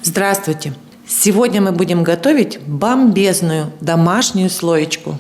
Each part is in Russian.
Здравствуйте! Сегодня мы будем готовить бомбезную домашнюю слоечку.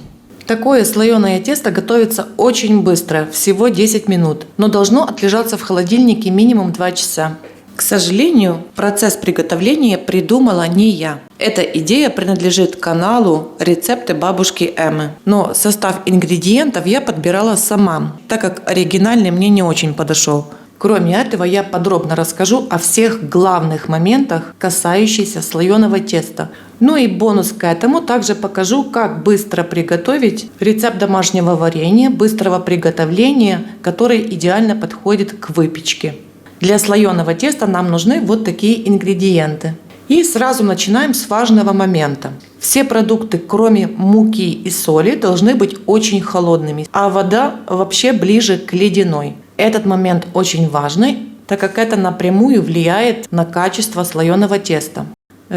Такое слоеное тесто готовится очень быстро, всего 10 минут, но должно отлежаться в холодильнике минимум 2 часа. К сожалению, процесс приготовления придумала не я. Эта идея принадлежит каналу «Рецепты бабушки Эммы». Но состав ингредиентов я подбирала сама, так как оригинальный мне не очень подошел. Кроме этого, я подробно расскажу о всех главных моментах, касающихся слоеного теста. Ну и бонус к этому также покажу, как быстро приготовить рецепт домашнего варенья, быстрого приготовления, который идеально подходит к выпечке. Для слоеного теста нам нужны вот такие ингредиенты. И сразу начинаем с важного момента. Все продукты, кроме муки и соли, должны быть очень холодными, а вода вообще ближе к ледяной. Этот момент очень важный, так как это напрямую влияет на качество слоеного теста.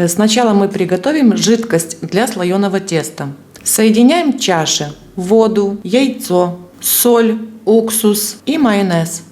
Сначала мы приготовим жидкость для слоеного теста. Соединяем чаши: воду, яйцо, соль, уксус и майонез.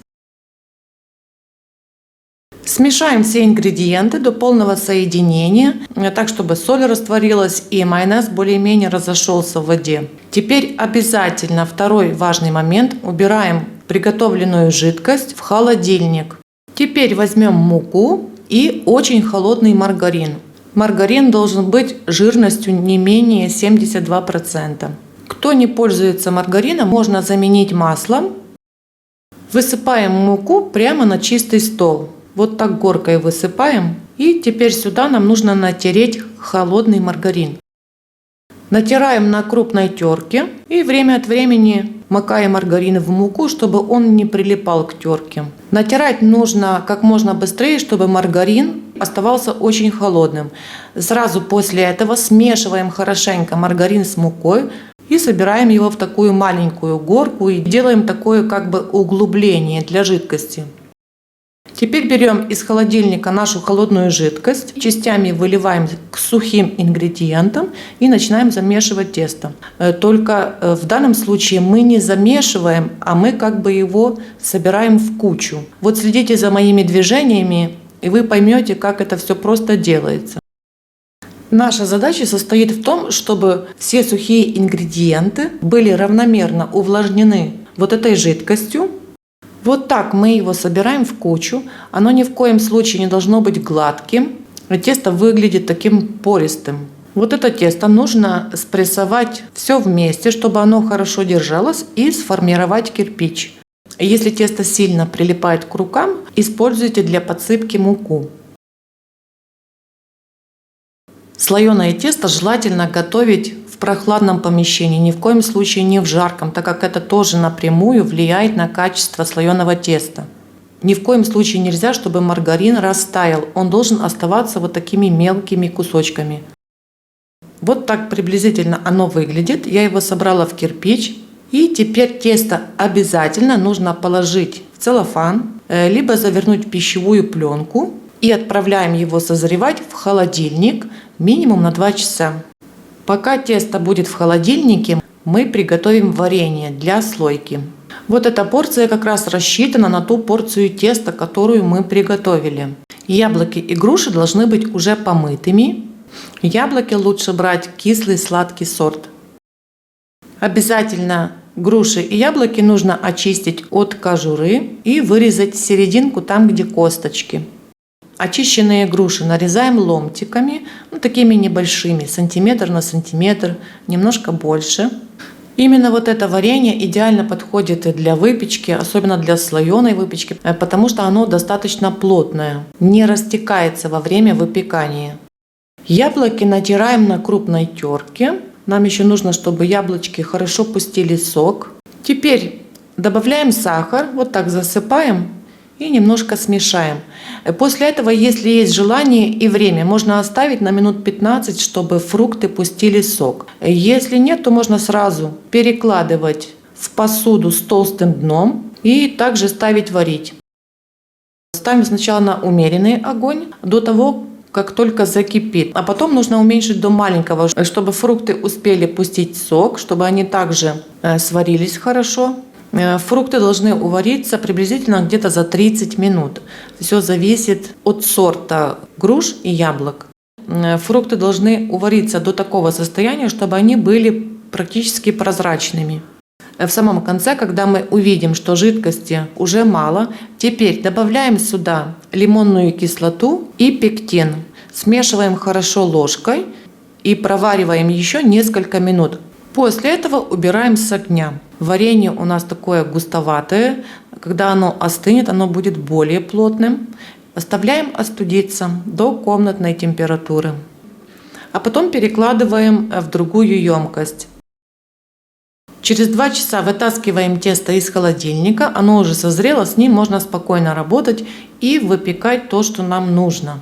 Смешаем все ингредиенты до полного соединения, так чтобы соль растворилась и майонез более-менее разошелся в воде. Теперь обязательно второй важный момент: убираем приготовленную жидкость в холодильник. Теперь возьмем муку и очень холодный маргарин. Маргарин должен быть жирностью не менее 72%. Кто не пользуется маргарином, можно заменить маслом. Высыпаем муку прямо на чистый стол. Вот так горкой высыпаем. И теперь сюда нам нужно натереть холодный маргарин. Натираем на крупной терке и время от времени макаем маргарин в муку, чтобы он не прилипал к терке. Натирать нужно как можно быстрее, чтобы маргарин оставался очень холодным. Сразу после этого смешиваем хорошенько маргарин с мукой и собираем его в такую маленькую горку и делаем такое как бы углубление для жидкости. Теперь берем из холодильника нашу холодную жидкость, частями выливаем к сухим ингредиентам и начинаем замешивать тесто. Только в данном случае мы не замешиваем, а мы как бы его собираем в кучу. Вот следите за моими движениями, и вы поймете, как это все просто делается. Наша задача состоит в том, чтобы все сухие ингредиенты были равномерно увлажнены вот этой жидкостью. Вот так мы его собираем в кучу. Оно ни в коем случае не должно быть гладким. Тесто выглядит таким пористым. Вот это тесто нужно спрессовать все вместе, чтобы оно хорошо держалось, и сформировать кирпич. Если тесто сильно прилипает к рукам, используйте для подсыпки муку. Слоеное тесто желательно готовить в прохладном помещении, ни в коем случае не в жарком, так как это тоже напрямую влияет на качество слоеного теста. Ни в коем случае нельзя, чтобы маргарин растаял, он должен оставаться вот такими мелкими кусочками. Вот так приблизительно оно выглядит. Я его собрала в кирпич. И теперь тесто обязательно нужно положить в целлофан, либо завернуть в пищевую пленку и отправляем его созревать в холодильник минимум на 2 часа. Пока тесто будет в холодильнике, мы приготовим варенье для слойки. Вот эта порция как раз рассчитана на ту порцию теста, которую мы приготовили. Яблоки и груши должны быть уже помытыми. Яблоки лучше брать кислый сладкий сорт. Обязательно груши и яблоки нужно очистить от кожуры и вырезать серединку там, где косточки. Очищенные груши нарезаем ломтиками, такими небольшими, сантиметр на сантиметр, немножко больше. Именно вот это варенье идеально подходит и для выпечки, особенно для слоеной выпечки, потому что оно достаточно плотное, не растекается во время выпекания. Яблоки натираем на крупной терке. Нам еще нужно, чтобы яблочки хорошо пустили сок. Теперь добавляем сахар, вот так засыпаем и немножко смешаем. После этого, если есть желание и время, можно оставить на минут 15, чтобы фрукты пустили сок. Если нет, то можно сразу перекладывать в посуду с толстым дном и также ставить варить. Ставим сначала на умеренный огонь до того, как только закипит. А потом нужно уменьшить до маленького, чтобы фрукты успели пустить сок, чтобы они также сварились хорошо. Фрукты должны увариться приблизительно где-то за 30 минут. Все зависит от сорта груш и яблок. Фрукты должны увариться до такого состояния, чтобы они были практически прозрачными. В самом конце, когда мы увидим, что жидкости уже мало, теперь добавляем сюда лимонную кислоту и пектин. Смешиваем хорошо ложкой и провариваем еще несколько минут. После этого убираем с огня. Варенье у нас такое густоватое. Когда оно остынет, оно будет более плотным. Оставляем остудиться до комнатной температуры. А потом перекладываем в другую емкость. Через 2 часа вытаскиваем тесто из холодильника. Оно уже созрело, с ним можно спокойно работать и выпекать то, что нам нужно.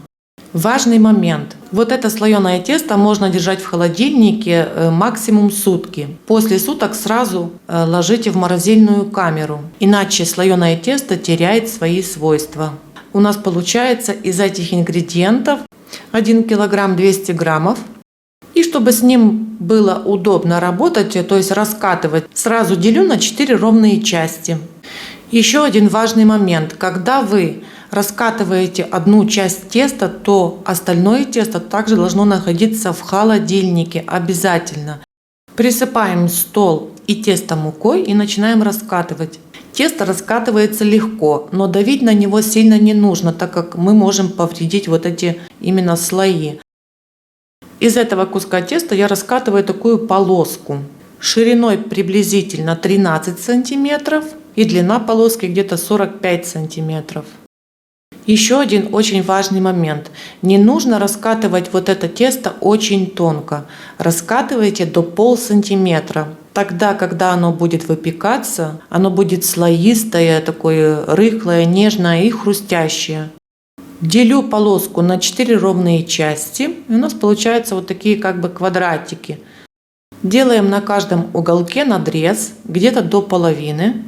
Важный момент. Вот это слоеное тесто можно держать в холодильнике максимум сутки. После суток сразу ложите в морозильную камеру, иначе слоеное тесто теряет свои свойства. У нас получается из этих ингредиентов 1 килограмм 200 граммов. И чтобы с ним было удобно работать, то есть раскатывать, сразу делю на 4 ровные части. Еще один важный момент. Когда вы раскатываете одну часть теста, то остальное тесто также должно находиться в холодильнике обязательно. Присыпаем стол и тесто мукой и начинаем раскатывать. Тесто раскатывается легко, но давить на него сильно не нужно, так как мы можем повредить вот эти именно слои. Из этого куска теста я раскатываю такую полоску шириной приблизительно 13 сантиметров и длина полоски где-то 45 сантиметров. Еще один очень важный момент. Не нужно раскатывать вот это тесто очень тонко. Раскатывайте до полсантиметра. Тогда, когда оно будет выпекаться, оно будет слоистое, такое рыхлое, нежное и хрустящее. Делю полоску на 4 ровные части, и у нас получаются вот такие как бы квадратики. Делаем на каждом уголке надрез, где-то до половины.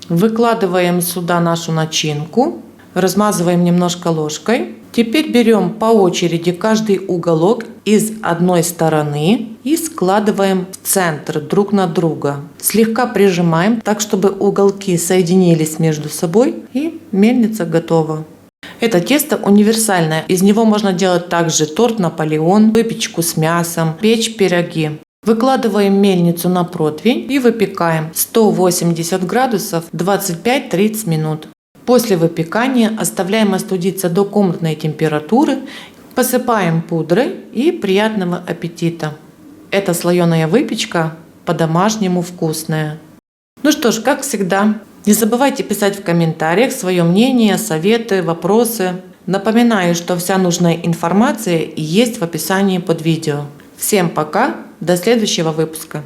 Выкладываем сюда нашу начинку, размазываем немножко ложкой. Теперь берем по очереди каждый уголок из одной стороны и складываем в центр друг на друга. Слегка прижимаем так, чтобы уголки соединились между собой, и мельница готова. Это тесто универсальное. Из него можно делать также торт Наполеон, выпечку с мясом, печь пироги. Выкладываем мельницу на противень и выпекаем 180 градусов 25-30 минут. После выпекания оставляем остудиться до комнатной температуры, посыпаем пудрой и приятного аппетита. Эта слоеная выпечка по-домашнему вкусная. Ну что ж, как всегда, не забывайте писать в комментариях свое мнение, советы, вопросы. Напоминаю, что вся нужная информация есть в описании под видео. Всем пока, до следующего выпуска.